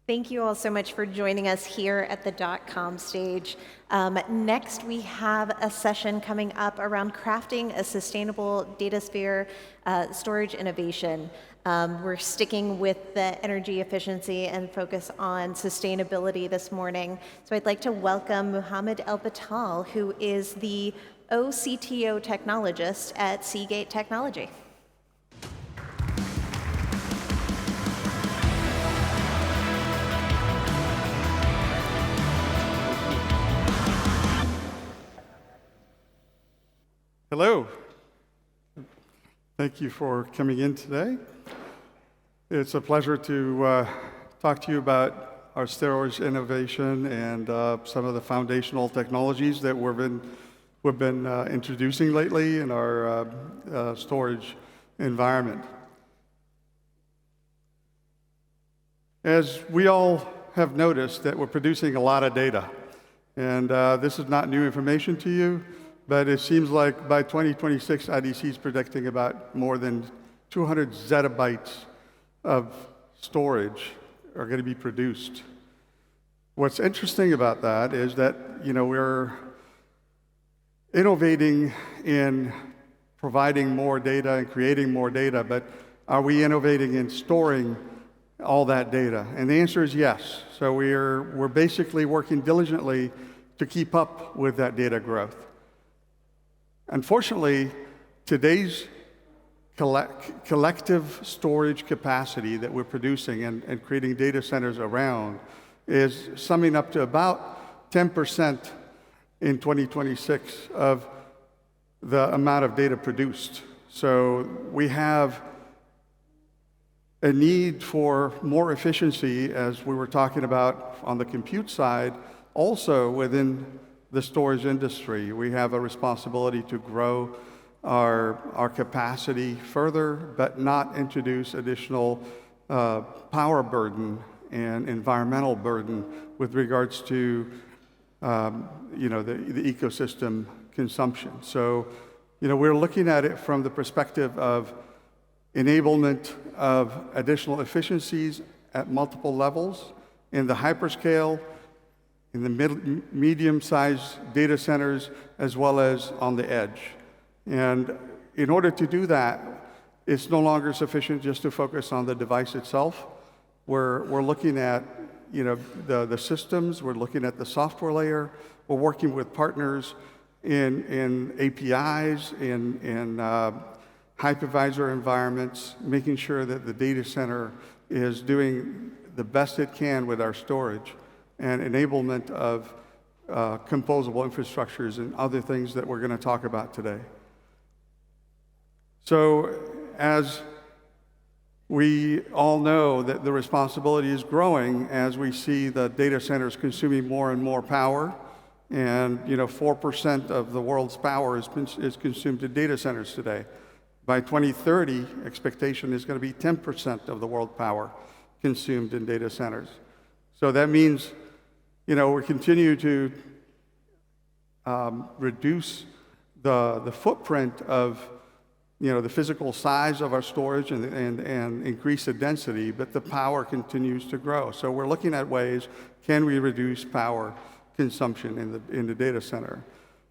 Thank you all so much for joining us here at the .com stage. Next, we have a session coming up around crafting a sustainable Datasphere storage innovation. We're sticking with the energy efficiency and focus on sustainability this morning. So I'd like to welcome Muhammad El-Batal, who is the OCTO technologist at Seagate Technology. Hello. Thank you for coming in today. It's a pleasure to talk to you about our storage innovation and some of the foundational technologies that we've been introducing lately in our storage environment. As we all have noticed that we're producing a lot of data, and this is not new information to you. But it seems like by 2026, IDC is predicting about more than 200 zettabytes of storage are going to be produced. What's interesting about that is that, we're innovating in providing more data and creating more data, but are we innovating in storing all that data? And the answer is yes. So we're basically working diligently to keep up with that data growth. Unfortunately, today's collective storage capacity that we're producing and creating data centers around is summing up to about 10% in 2026 of the amount of data produced. So we have a need for more efficiency, as we were talking about on the compute side, also within the storage industry. We have a responsibility to grow our capacity further, but not introduce additional power burden and environmental burden with regards to the ecosystem consumption. So, we're looking at it from the perspective of enablement of additional efficiencies at multiple levels in the hyperscale, in the medium-sized data centers, as well as on the edge. And in order to do that, it's no longer sufficient just to focus on the device itself. We're looking at the systems, we're looking at the software layer, we're working with partners in APIs, in hypervisor environments, making sure that the data center is doing the best it can with our storage, and enablement of composable infrastructures and other things that we're going to talk about today. So as we all know that the responsibility is growing as we see the data centers consuming more and more power, and 4% of the world's power is consumed in data centers today. By 2030, expectation is going to be 10% of the world power consumed in data centers. So that means we continue to reduce the footprint of the physical size of our storage and increase the density, but the power continues to grow. So we're looking at ways, can we reduce power consumption in the data center?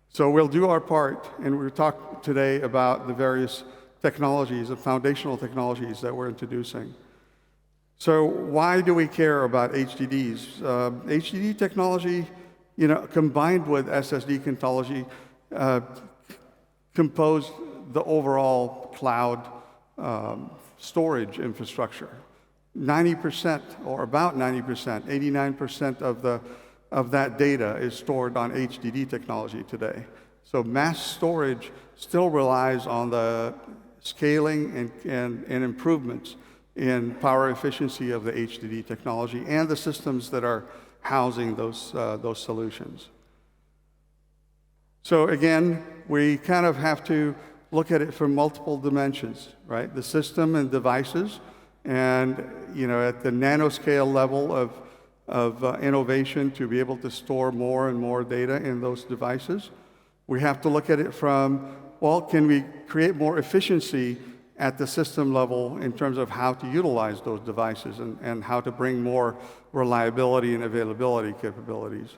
So we'll do our part, and we'll talk today about the various technologies, the foundational technologies that we're introducing. So why do we care about HDDs? HDD technology, combined with SSD technology, compose the overall cloud storage infrastructure. 90%, or about 90%, 89% of that data is stored on HDD technology today. So mass storage still relies on the scaling and improvements in power efficiency of the HDD technology and the systems that are housing those solutions. So again, we kind of have to look at it from multiple dimensions, right? The system and devices, and at the nanoscale level of innovation to be able to store more and more data in those devices. We have to look at it from, well, can we create more efficiency at the system level in terms of how to utilize those devices and how to bring more reliability and availability capabilities.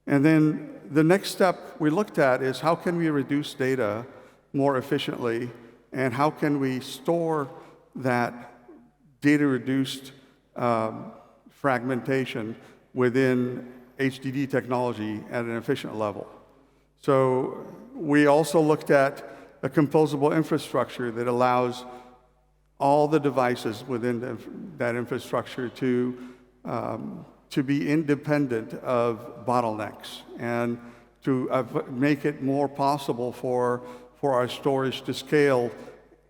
And then the next step we looked at is how can we reduce data more efficiently, and how can we store that data-reduced fragmentation within HDD technology at an efficient level. So we also looked at a composable infrastructure that allows all the devices within that infrastructure to be independent of bottlenecks and to make it more possible for our storage to scale,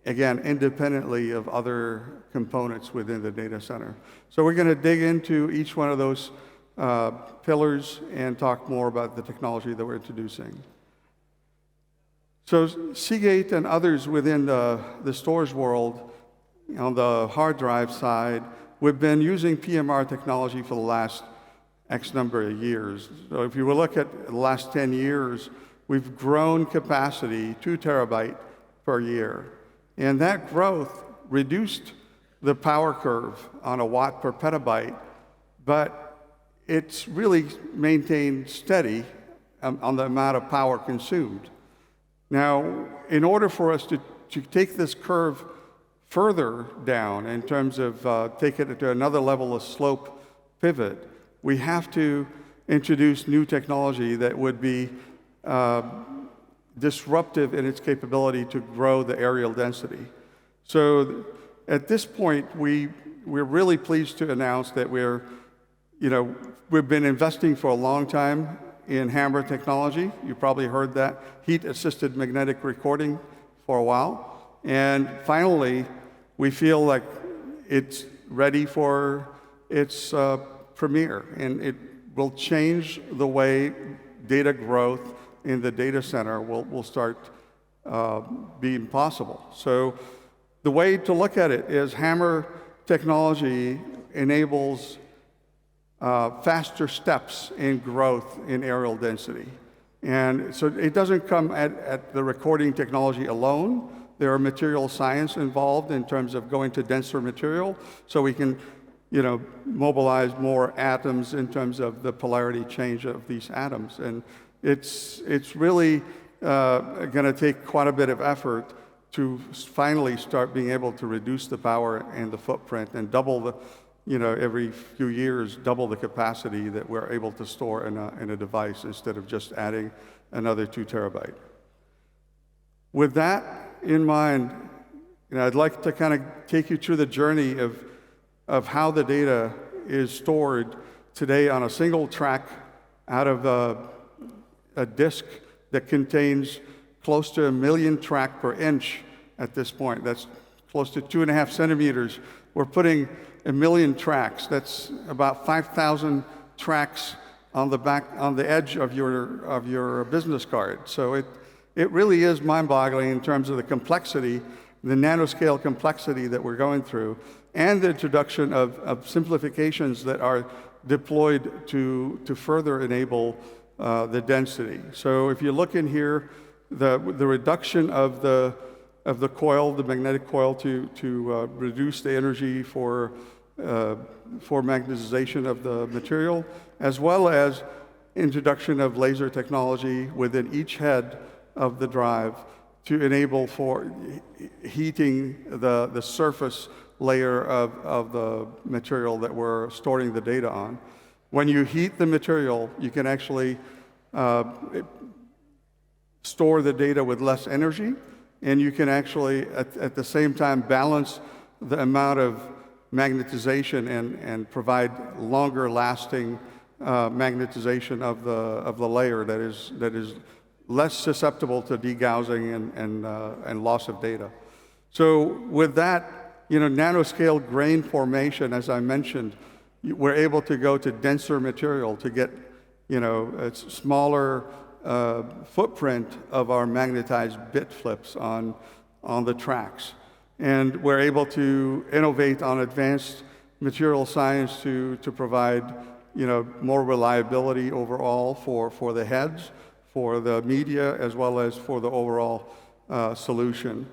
again, independently of other components within the data center. So we're going to dig into each one of those pillars and talk more about the technology that we're introducing. So Seagate and others within the storage world, on the hard drive side, we've been using PMR technology for the last X number of years. So if you will look at the last 10 years, we've grown capacity 2 terabyte per year. And that growth reduced the power curve on a watt per petabyte, but it's really maintained steady on the amount of power consumed. Now, in order for us to take this curve further down in terms of take it to another level of slope pivot, we have to introduce new technology that would be disruptive in its capability to grow the areal density. So at this point, we're really pleased to announce that we've been investing for a long time in HAMR technology. You probably heard that, heat-assisted magnetic recording, for a while. And finally, we feel like it's ready for its premiere, and it will change the way data growth in the data center will start being possible. So the way to look at it is HAMR technology enables faster steps in growth in areal density. And so it doesn't come at the recording technology alone. There are material science involved in terms of going to denser material, so we can mobilize more atoms in terms of the polarity change of these atoms. And it's really going to take quite a bit of effort to finally start being able to reduce the power and the footprint and double the, every few years, double the capacity that we're able to store in a device instead of just adding another 2 terabyte. With that in mind, I'd like to kind of take you through the journey of how the data is stored today on a single track out of a disk that contains close to 1 million tracks per inch at this point. That's close to 2.5 centimeters. We're putting 1 million tracks. That's about 5,000 tracks on the edge of your business card. So it really is mind-boggling in terms of the complexity, the nanoscale complexity that we're going through, and the introduction of simplifications that are deployed to further enable the density. So if you look in here, the reduction of the coil, the magnetic coil, to reduce the energy for magnetization of the material, as well as introduction of laser technology within each head of the drive to enable for heating the surface layer of the material that we're storing the data on. When you heat the material, you can actually store the data with less energy, and you can actually, at the same time, balance the amount of magnetization and provide longer-lasting magnetization of the layer that is less susceptible to degaussing and loss of data. So with that, nanoscale grain formation, as I mentioned, we're able to go to denser material to get, a smaller footprint of our magnetized bit flips on the tracks. And we're able to innovate on advanced material science to provide, more reliability overall for the heads, for the media, as well as for the overall solution.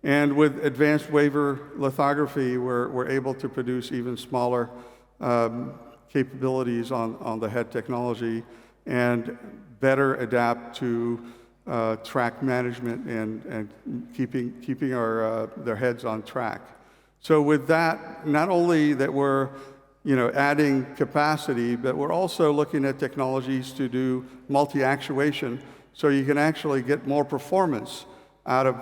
And with advanced wafer lithography, we're able to produce even smaller capabilities on the head technology and better adapt to track management and keeping their heads on track. So with that, not only that we're adding capacity, but we're also looking at technologies to do multi-actuation, so you can actually get more performance out of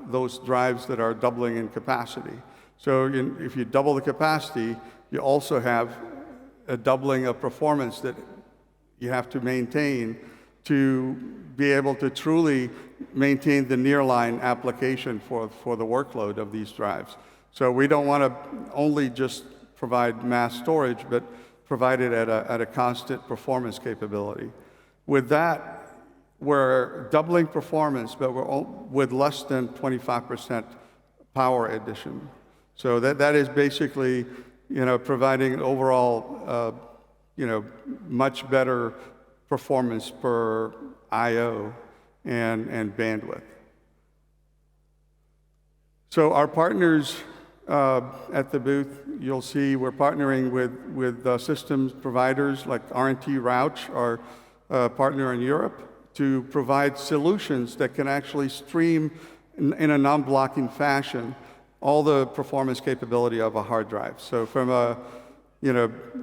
those drives that are doubling in capacity. So if you double the capacity, you also have a doubling of performance that you have to maintain to be able to truly maintain the nearline application for the workload of these drives. So we don't want to only just provide mass storage, but provide it at a constant performance capability. With that, we're doubling performance, but we're with less than 25% power addition. So that is basically, providing overall, much better performance per I/O and bandwidth. So our partners at the booth, you'll see we're partnering with systems providers like R&T Rauch, our partner in Europe, to provide solutions that can actually stream in a non-blocking fashion all the performance capability of a hard drive. So from a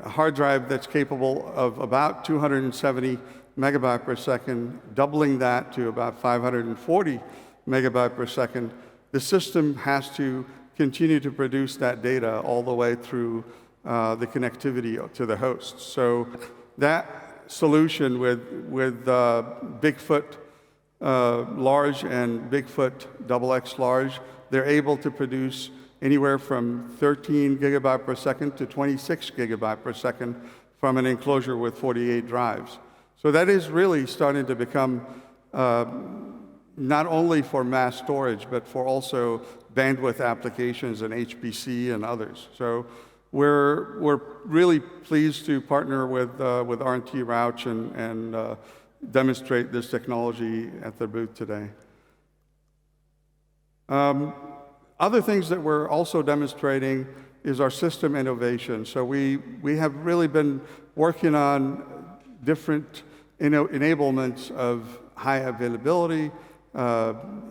hard drive that's capable of about 270 megabyte per second, doubling that to about 540 megabyte per second, the system has to continue to produce that data all the way through the connectivity to the host. So that solution with Bigfoot large and Bigfoot XX large, they're able to produce anywhere from 13 gigabyte per second to 26 gigabyte per second from an enclosure with 48 drives. So that is really starting to become not only for mass storage, but for also bandwidth applications and HPC and others. So we're really pleased to partner with R&T Rauch and demonstrate this technology at the booth today. Other things that we're also demonstrating is our system innovation. So we have really been working on different enablements of high availability,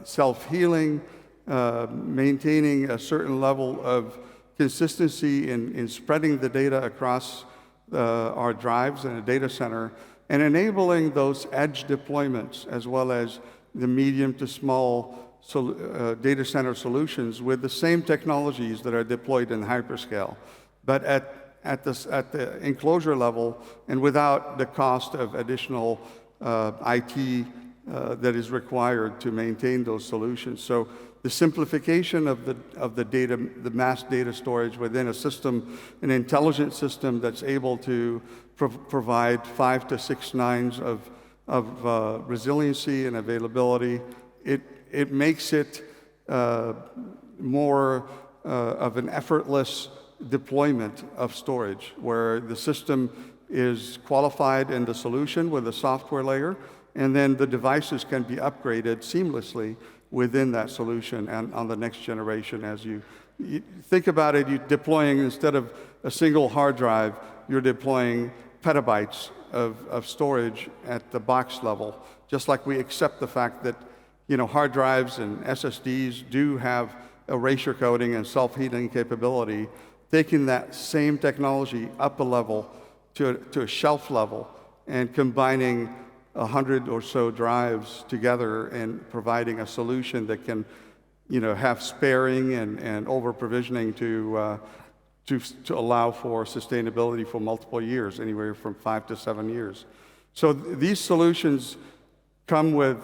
self-healing, maintaining a certain level of consistency in spreading the data across our drives in a data center, and enabling those edge deployments as well as the medium to small data center solutions with the same technologies that are deployed in hyperscale, but at the enclosure level and without the cost of additional IT that is required to maintain those solutions. So the simplification of the mass data storage within a system, an intelligent system that's able to provide 5 to 6 nines of resiliency and availability, it makes it more of an effortless deployment of storage, where the system is qualified in the solution with a software layer, and then the devices can be upgraded seamlessly within that solution and on the next generation. As you think about it, you're deploying, instead of a single hard drive, you're deploying petabytes of storage at the box level, just like we accept the fact that hard drives and SSDs do have erasure coding and self-healing capability. Taking that same technology up a level to a shelf level and combining 100 or so drives together and providing a solution that can, have sparing and over-provisioning to allow for sustainability for multiple years, anywhere from 5 to 7 years. So these solutions come with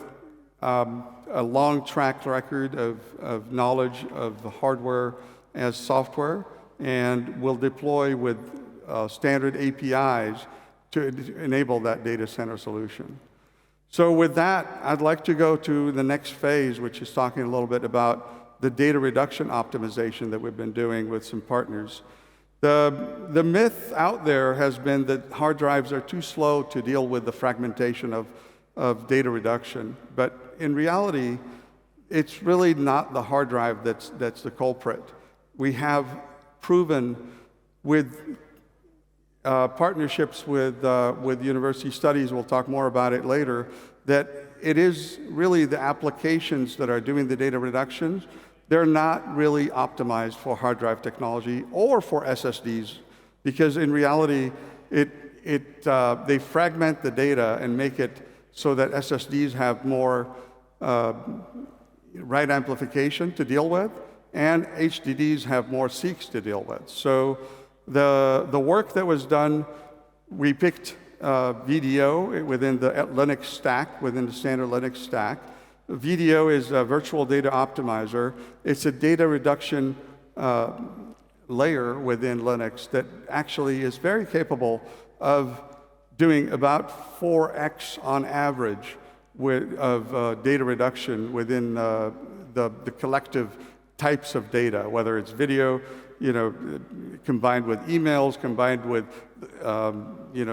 a long track record of knowledge of the hardware as software, and will deploy with standard APIs to enable that data center solution. So with that, I'd like to go to the next phase, which is talking a little bit about the data reduction optimization that we've been doing with some partners. The myth out there has been that hard drives are too slow to deal with the fragmentation of data reduction. But in reality, it's really not the hard drive that's the culprit. We have proven with partnerships with university studies, we'll talk more about it later, that it is really the applications that are doing the data reductions. They're not really optimized for hard drive technology or for SSDs, because in reality, they fragment the data and make it so that SSDs have more write amplification to deal with, and HDDs have more seeks to deal with. So the work that was done, we picked VDO within the Linux stack, within the standard Linux stack. VDO is a virtual data optimizer. It's a data reduction layer within Linux that actually is very capable of doing about 4x on average of data reduction within the collective types of data, whether it's video, combined with emails, combined with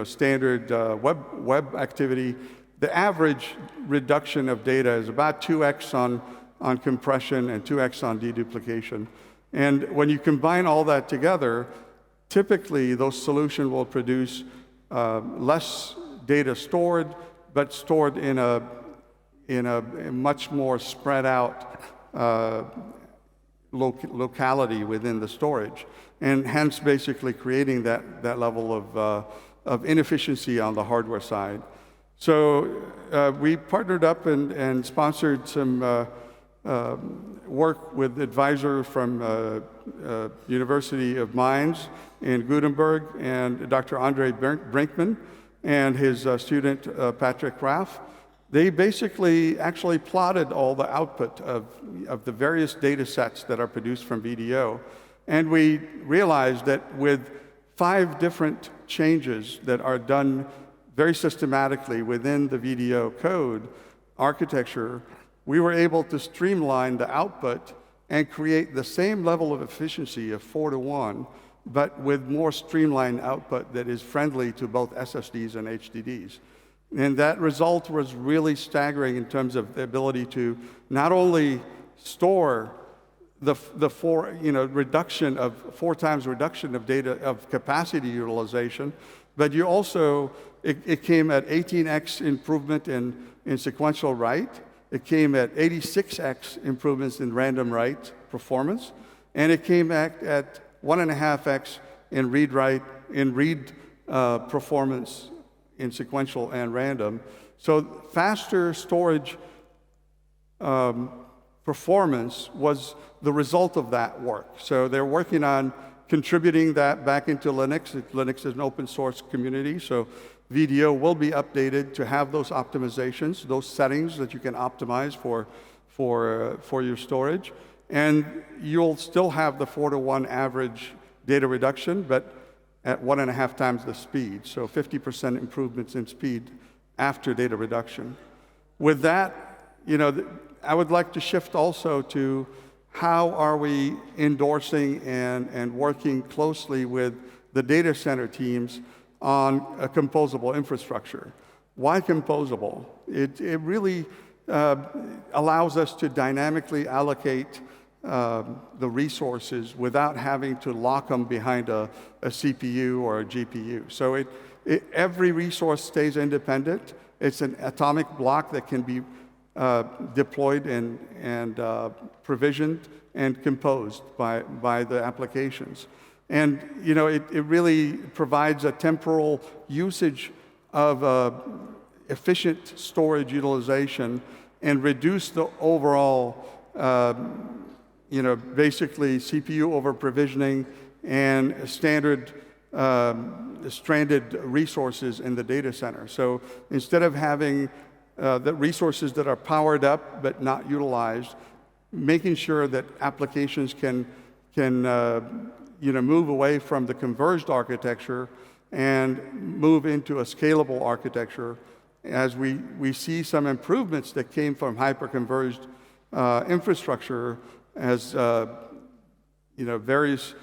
standard web activity. The average reduction of data is about 2x on compression and 2x on deduplication. And when you combine all that together, typically those solutions will produce less data stored, but stored in a much more spread out locality within the storage, and hence basically creating that level of inefficiency on the hardware side. So we partnered up and sponsored some work with advisor from University of Mainz in Gutenberg and Dr. Andre Brinkman and his student Patrick Raff. They basically actually plotted all the output of the various data sets that are produced from VDO. And we realized that with 5 different changes that are done very systematically within the VDO code architecture, we were able to streamline the output and create the same level of efficiency of 4-to-1, but with more streamlined output that is friendly to both SSDs and HDDs. And that result was really staggering in terms of the ability to not only store the 4 times reduction of data of capacity utilization, but you also it came at 18x improvement in sequential write. It came at 86x improvements in random write performance, and it came at 1.5x in read performance in sequential and random. So faster storage performance was the result of that work. So they're working on contributing that back into Linux. Linux is an open source community, so VDO will be updated to have those optimizations, those settings that you can optimize for your storage. And you'll still have the 4-to-1 average data reduction, but at 1.5 times the speed, so 50% improvements in speed after data reduction. With that, I would like to shift also to how are we endorsing and working closely with the data center teams on a composable infrastructure. Why composable? It really allows us to dynamically allocate the resources without having to lock them behind a CPU or a GPU. So every resource stays independent. It's an atomic block that can be deployed and provisioned and composed by the applications. And it really provides a temporal usage of efficient storage utilization and reduce the overall basically CPU over provisioning and standard stranded resources in the data center. So instead of having the resources that are powered up but not utilized, making sure that applications can move away from the converged architecture and move into a scalable architecture, as we see some improvements that came from hyper-converged infrastructure, as various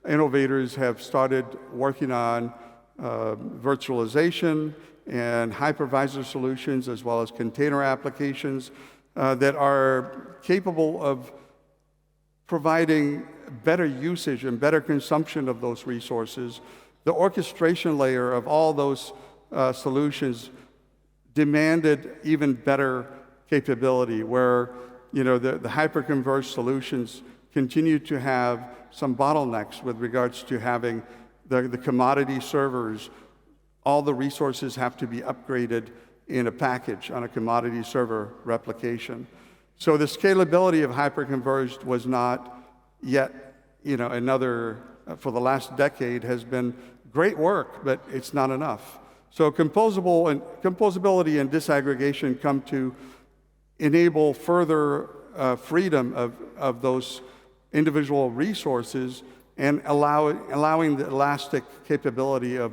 innovators have started working on virtualization and hypervisor solutions, as well as container applications, that are capable of providing better usage and better consumption of those resources. The orchestration layer of all those solutions demanded even better capability, where the hyper-converged solutions continue to have some bottlenecks with regards to having the commodity servers. All the resources have to be upgraded in a package on a commodity server replication. So the scalability of hyper-converged was not yet, for the last decade has been great work, but it's not enough. So composability and disaggregation come to enable further freedom of those individual resources and allowing the elastic capability of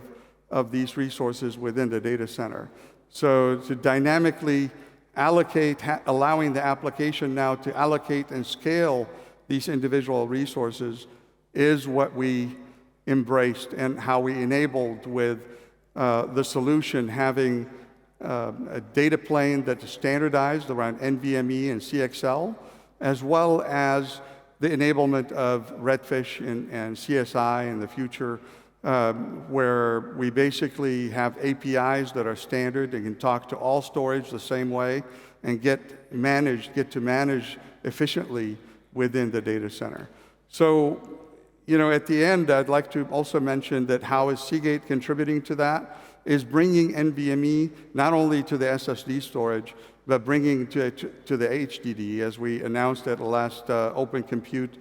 these resources within the data center. So to dynamically allocate, allowing the application now to allocate and scale these individual resources is what we embraced and how we enabled with the solution having a data plane that is standardized around NVMe and CXL, as well as the enablement of Redfish and CSI in the future, where we basically have APIs that are standard and can talk to all storage the same way and get to manage efficiently within the data center. So, at the end, I'd like to also mention that how is Seagate contributing to that is bringing NVMe not only to the SSD storage, but bringing to the HDD, as we announced at the last Open Compute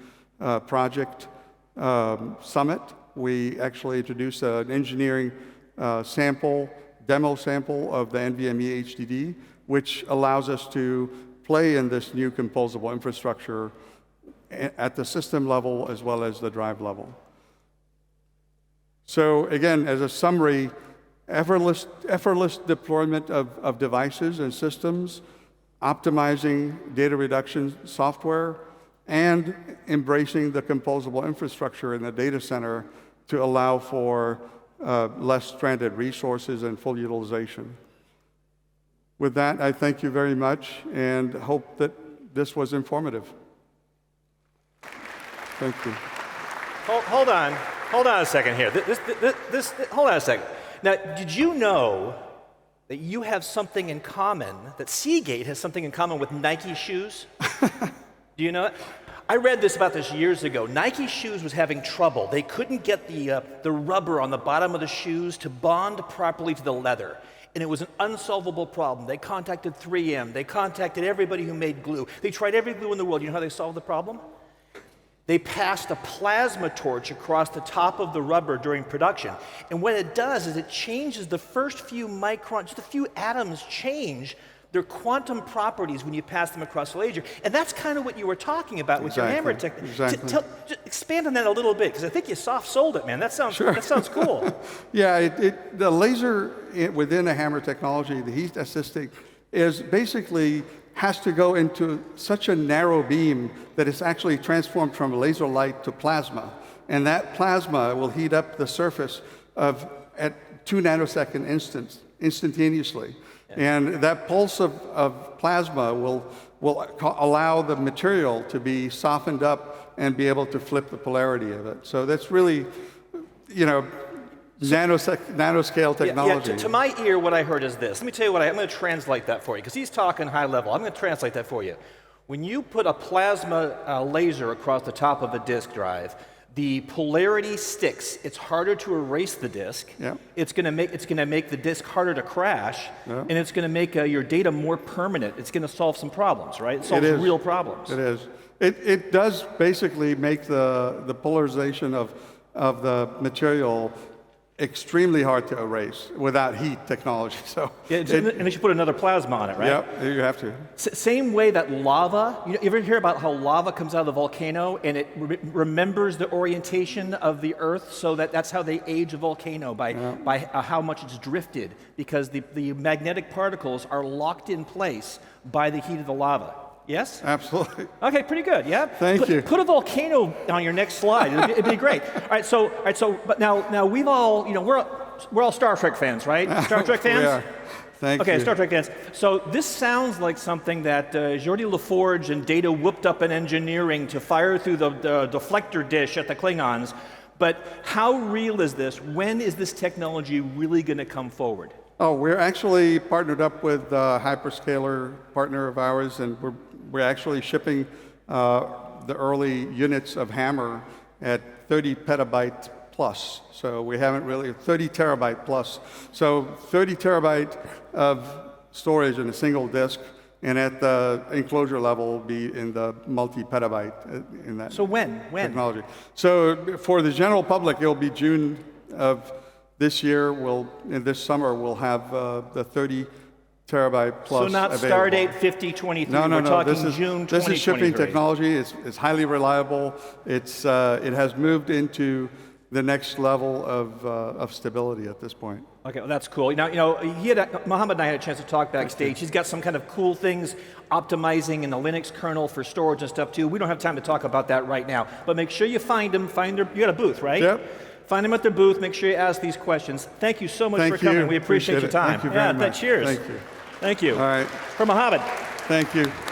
Project Summit. We actually introduced an engineering demo sample of the NVMe HDD, which allows us to play in this new composable infrastructure at the system level as well as the drive level. So again, as a summary, effortless deployment of devices and systems, optimizing data reduction software, and embracing the composable infrastructure in the data center to allow for less stranded resources and full utilization. With that, I thank you very much and hope that this was informative. Thank you. Hold on a second here. Hold on a second. Now, did you know that you have something in common, that Seagate has something in common with Nike shoes? Do you know it? I read about this years ago. Nike shoes was having trouble. They couldn't get the rubber on the bottom of the shoes to bond properly to the leather. And it was an unsolvable problem. They contacted 3M. They contacted everybody who made glue. They tried every glue in the world. You know how they solved the problem? They passed a plasma torch across the top of the rubber during production. And what it does is it changes the first few microns, just a few atoms change their quantum properties when you pass them across the laser. And that's kind of what you were talking about with your hammer technique. Exactly. Just expand on that a little bit, because I think you sold it, man. That sounds cool. Yeah, the laser within a hammer technology, the heat assisting, is basically has to go into such a narrow beam that it's actually transformed from laser light to plasma. And that plasma will heat up the surface at 2 nanosecond instantaneously. Yeah. And that pulse of plasma will allow the material to be softened up and be able to flip the polarity of it. So that's really, nanoscale technology. Yeah, to my ear, what I heard is this. Let me tell you I'm going to translate that for you, because he's talking high level. I'm going to translate that for you. When you put a plasma laser across the top of a disk drive, the polarity sticks. It's harder to erase the disk. Yeah. It's going to make the disk harder to crash, yeah. And it's going to make your data more permanent. It's going to solve some problems, right? It solves real problems. It is. It does basically make the polarization of the material extremely hard to erase without heat technology. So and they should put another plasma on it, right? Yeah, you have to. Same way that lava, you ever hear about how lava comes out of the volcano and it remembers the orientation of the Earth, so that's how they age a volcano, by how much it's drifted, because the magnetic particles are locked in place by the heat of the lava. Yes? Absolutely. Okay, pretty good. Yeah. Thank you. Put a volcano on your next slide. It'd be great. All right. But now we've all, we're all Star Trek fans, right? Star Trek fans. Thank okay, you. Star Trek dance. So this sounds like something that Geordie LaForge and Data whooped up in engineering to fire through the deflector dish at the Klingons. But how real is this? When is this technology really going to come forward? Oh, we're actually partnered up with a hyperscaler partner of ours, and we're actually shipping the early units of HAMR at 30 petabyte plus. So we haven't really, 30 terabyte plus. So 30 terabyte of storage in a single disk, and at the enclosure level be in the multi-petabyte in that So when? technology. So for the general public, it'll be June of this year. In this summer, we'll have the 30 terabyte plus So not available. Stardate 5023, No, we're talking this is, June 2023. This is shipping technology. It's highly reliable. It has moved into the next level of stability at this point. Okay, well, that's cool. Now, Mohammed and I had a chance to talk backstage. He's got some kind of cool things optimizing in the Linux kernel for storage and stuff too. We don't have time to talk about that right now, but make sure you find them. You got a booth, right? Yep. Find them at their booth. Make sure you ask these questions. Thank you so much for coming. We appreciate your time. Thank you very much. Cheers. Thank you. Thank you. All right. For Mohammed. Thank you.